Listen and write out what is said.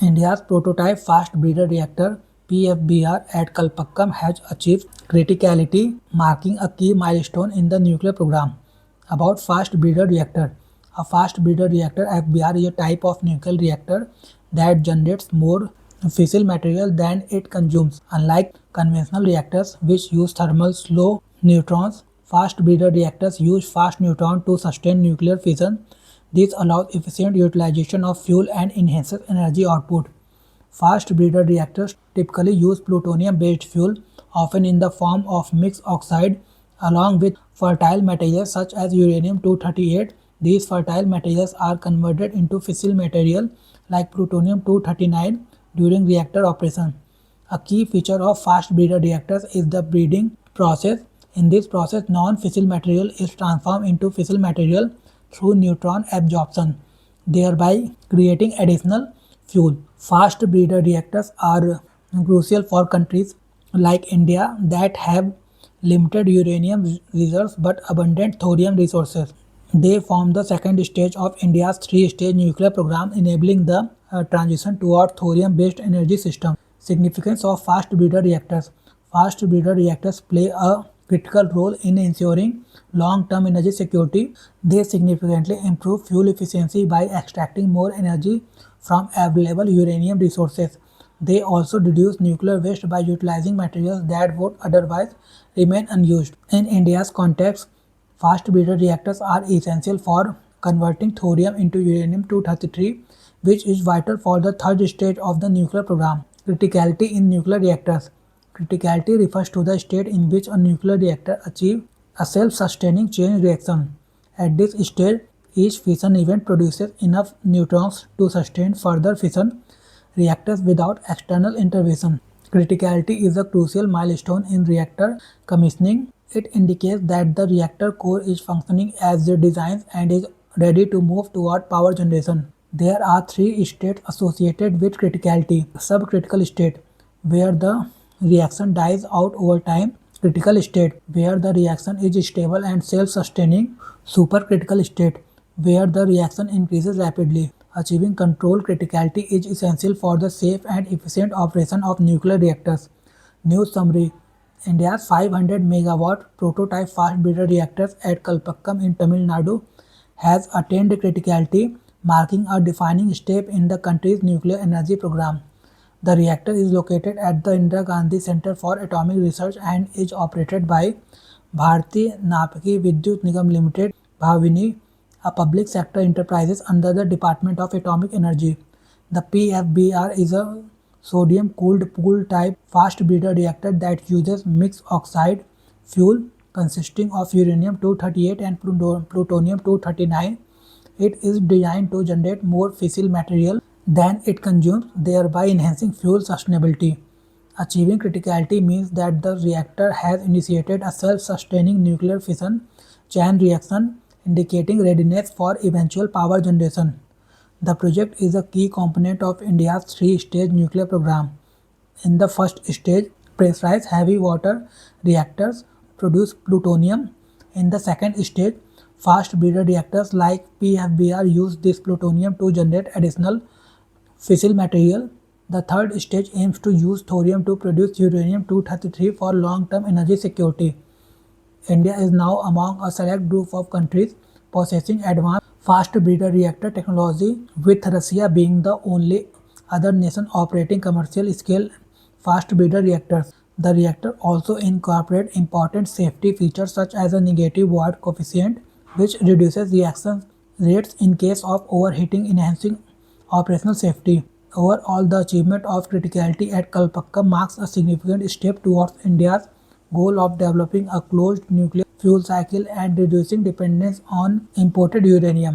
India's prototype fast breeder reactor PFBR at Kalpakkam has achieved criticality, marking a key milestone in the nuclear program. About fast breeder reactor. A fast breeder reactor FBR is a type of nuclear reactor that generates more fissile material than it consumes. Unlike conventional reactors which use thermal slow neutrons, fast breeder reactors use fast neutron to sustain nuclear fission. This allows efficient utilization of fuel and enhances energy output. Fast breeder reactors typically use plutonium-based fuel, often in the form of mixed oxide, along with fertile materials such as uranium-238. These fertile materials are converted into fissile material like plutonium-239 during reactor operation. A key feature of fast breeder reactors is the breeding process. In this process, non-fissile material is transformed into fissile material through neutron absorption, thereby creating additional fuel. Fast breeder reactors are crucial for countries like India that have limited uranium reserves but abundant thorium resources. They form the second stage of India's three-stage nuclear program, enabling the transition toward thorium-based energy system. Significance of fast breeder reactors. Fast breeder reactors play a critical role in ensuring long-term energy security. They significantly improve fuel efficiency by extracting more energy from available uranium resources. They also reduce nuclear waste by utilizing materials that would otherwise remain unused. In India's context, fast breeder reactors are essential for converting thorium into uranium-233, which is vital for the third stage of the nuclear program. Criticality in nuclear reactors. Criticality refers to the state in which a nuclear reactor achieves a self-sustaining chain reaction. At this stage, each fission event produces enough neutrons to sustain further fission reactors without external intervention. Criticality is a crucial milestone in reactor commissioning. It indicates that the reactor core is functioning as designed and is ready to move toward power generation. There are three states associated with criticality. Subcritical state, where the reaction dies out over time. Critical state, where the reaction is stable and self-sustaining. Supercritical state, where the reaction increases rapidly. Achieving controlled criticality is essential for the safe and efficient operation of nuclear reactors. News summary. India's 500 megawatt prototype fast breeder reactors at Kalpakkam in Tamil Nadu has attained criticality, marking a defining step in the country's nuclear energy program. The reactor is located at the Indira Gandhi Center for Atomic Research and is operated by Bharati Napki Vidyut Nigam Limited, Bhavini, a public sector enterprise under the Department of Atomic Energy. The PFBR is a sodium-cooled pool-type fast breeder reactor that uses mixed oxide fuel consisting of uranium-238 and plutonium-239. It is designed to generate more fissile material than it consumes, thereby enhancing fuel sustainability. Achieving criticality means that the reactor has initiated a self-sustaining nuclear fission chain reaction, indicating readiness for eventual power generation. The project is a key component of India's three-stage nuclear program. In the first stage, pressurized heavy water reactors produce plutonium. In the second stage, fast breeder reactors like PFBR use this plutonium to generate additional fissile material. The third stage aims to use thorium to produce uranium-233 for long-term energy security. India is now among a select group of countries possessing advanced fast breeder reactor technology, with Russia being the only other nation operating commercial scale fast breeder reactors. The reactor also incorporates important safety features such as a negative Ward coefficient, which reduces reaction rates in case of overheating, enhancing operational safety. Overall, the achievement of criticality at Kalpakkam marks a significant step towards India's goal of developing a closed nuclear fuel cycle and reducing dependence on imported uranium.